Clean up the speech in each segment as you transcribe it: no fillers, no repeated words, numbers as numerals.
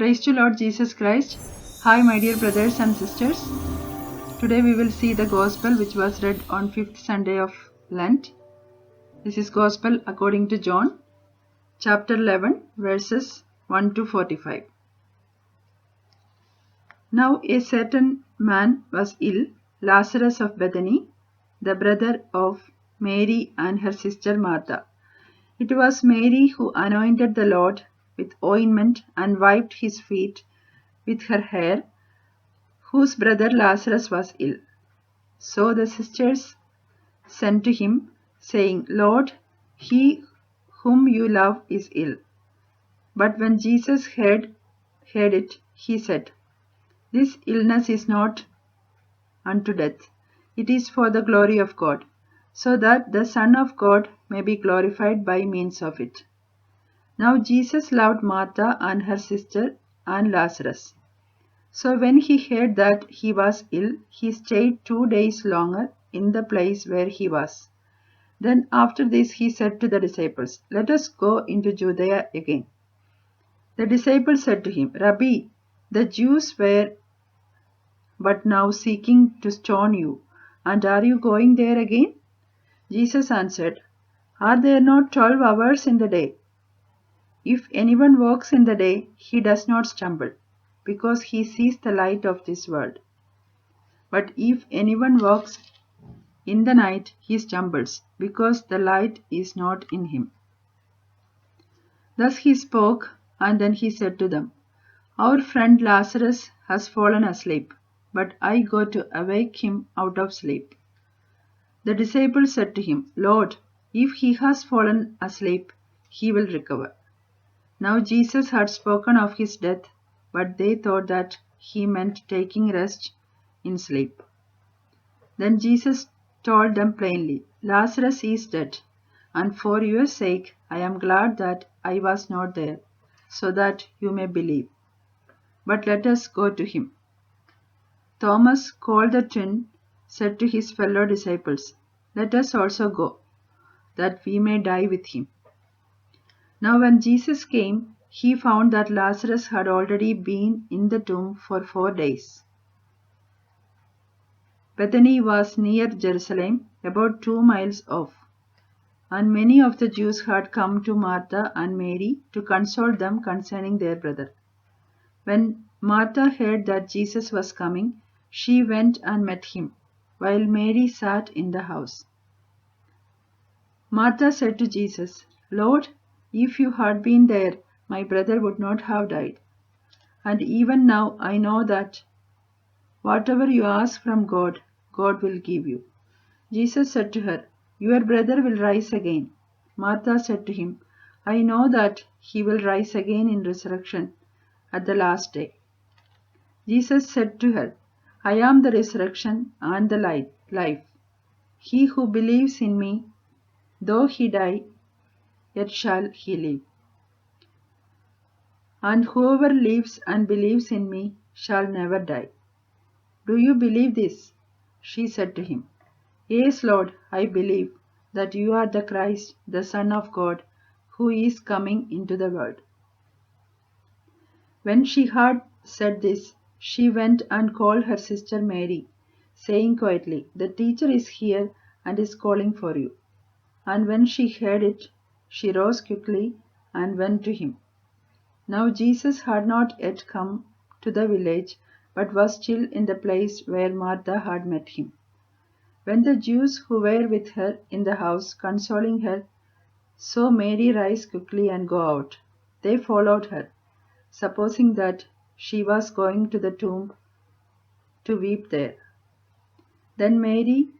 Praise to Lord Jesus Christ. Hi, my dear brothers and sisters. Today we will see the Gospel which was read on 5th Sunday of Lent. This is Gospel according to John, chapter 11, verses 1 to 45. Now a certain man was ill, Lazarus of Bethany, the brother of Mary and her sister Martha. It was Mary who anointed the Lord with ointment and wiped his feet with her hair, whose brother Lazarus was ill. So the sisters sent to him, saying, Lord, he whom you love is ill. But when Jesus heard it, he said, This illness is not unto death. It is for the glory of God, so that the Son of God may be glorified by means of it. Now Jesus loved Martha and her sister and Lazarus. So when he heard that he was ill, he stayed 2 days longer in the place where he was. Then after this he said to the disciples, Let us go into Judea again. The disciples said to him, Rabbi, the Jews were but now seeking to stone you, and are you going there again? Jesus answered, Are there not 12 hours in the day? If anyone walks in the day, he does not stumble, because he sees the light of this world. But if anyone walks in the night, he stumbles, because the light is not in him. Thus he spoke, and then he said to them, Our friend Lazarus has fallen asleep, but I go to awake him out of sleep. The disciples said to him, Lord, if he has fallen asleep, he will recover. Now Jesus had spoken of his death, but they thought that he meant taking rest in sleep. Then Jesus told them plainly, Lazarus is dead, and for your sake I am glad that I was not there, so that you may believe. But let us go to him. Thomas, called the twin, said to his fellow disciples, Let us also go, that we may die with him. Now when Jesus came, he found that Lazarus had already been in the tomb for 4 days. Bethany was near Jerusalem, about 2 miles off, and many of the Jews had come to Martha and Mary to console them concerning their brother. When Martha heard that Jesus was coming, she went and met him, while Mary sat in the house. Martha said to Jesus, Lord, if you had been there, my brother would not have died. And even now I know that whatever you ask from God, God will give you. Jesus said to her, Your brother will rise again. Martha said to him, I know that he will rise again in resurrection at the last day. Jesus said to her, I am the resurrection and the life. He who believes in me, though he die, yet shall he live. And whoever lives and believes in me shall never die. Do you believe this? She said to him, Yes, Lord, I believe that you are the Christ, the Son of God, who is coming into the world. When she had said this, she went and called her sister Mary, saying quietly, The teacher is here and is calling for you. And when she heard it, she rose quickly and went to him. Now Jesus had not yet come to the village, but was still in the place where Martha had met him. When the Jews who were with her in the house, consoling her, saw Mary rise quickly and go out, they followed her, supposing that she was going to the tomb to weep there. Then Mary,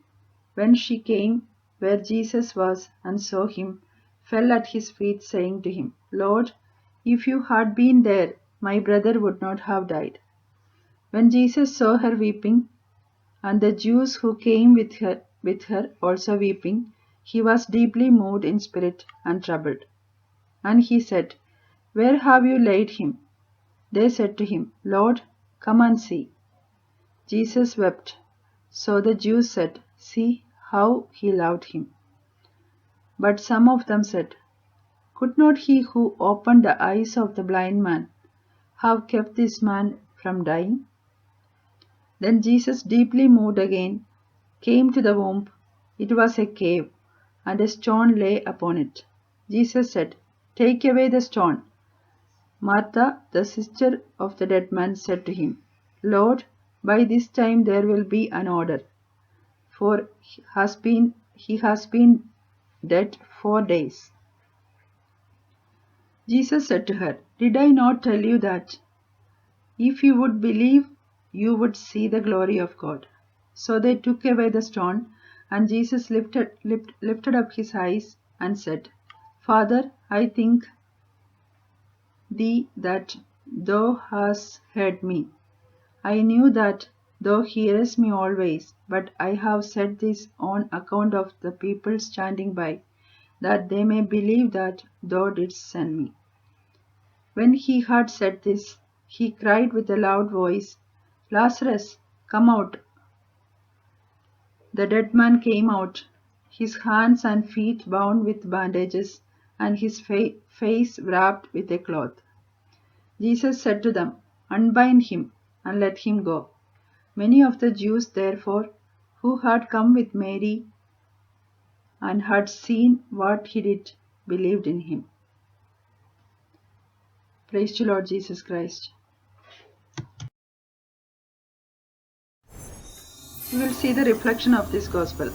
when she came where Jesus was and saw him, fell at his feet, saying to him, Lord, if you had been there, my brother would not have died. When Jesus saw her weeping, and the Jews who came with her also weeping, he was deeply moved in spirit and troubled. And he said, Where have you laid him? They said to him, Lord, come and see. Jesus wept. So the Jews said, See how he loved him. But some of them said, Could not he who opened the eyes of the blind man have kept this man from dying? Then Jesus, deeply moved again, came to the womb. It was a cave, and a stone lay upon it. Jesus said, "Take away the stone." Martha, the sister of the dead man, said to him, "Lord, by this time there will be an odor, for he has been dead 4 days." Jesus said to her, "Did I not tell you that if you would believe, you would see the glory of God?" So they took away the stone, and Jesus lifted up his eyes and said, "Father, I thank thee that thou hast heard me. I knew that thou hearest me always, but I have said this on account of the people standing by, that they may believe that thou didst send me." When he had said this, he cried with a loud voice, "Lazarus, come out." The dead man came out, his hands and feet bound with bandages, and his face wrapped with a cloth. Jesus said to them, "Unbind him and let him go." Many of the Jews, therefore, who had come with Mary and had seen what he did, believed in him. Praise to Lord Jesus Christ. We will see the reflection of this gospel.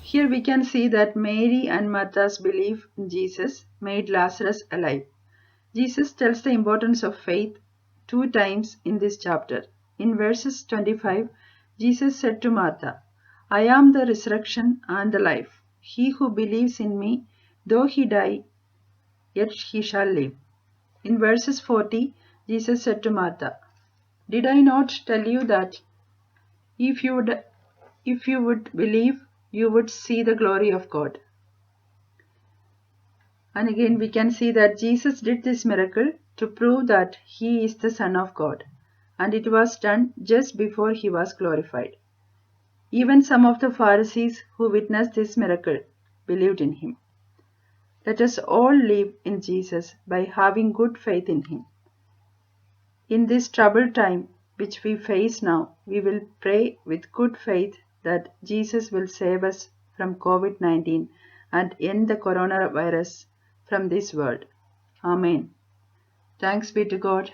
Here we can see that Mary and Martha's belief in Jesus made Lazarus alive. Jesus tells the importance of faith 2 times in this chapter. In verses 25, Jesus said to Martha, "I am the resurrection and the life. He who believes in me, though he die, yet he shall live." In verses 40, Jesus said to Martha, "Did I not tell you that if you would believe, you would see the glory of God?" And again we can see that Jesus did this miracle to prove that he is the Son of God, and it was done just before he was glorified. Even some of the Pharisees who witnessed this miracle believed in him. Let us all live in Jesus by having good faith in him. In this troubled time which we face now, we will pray with good faith that Jesus will save us from COVID-19 and end the coronavirus from this world. Amen. Thanks be to God.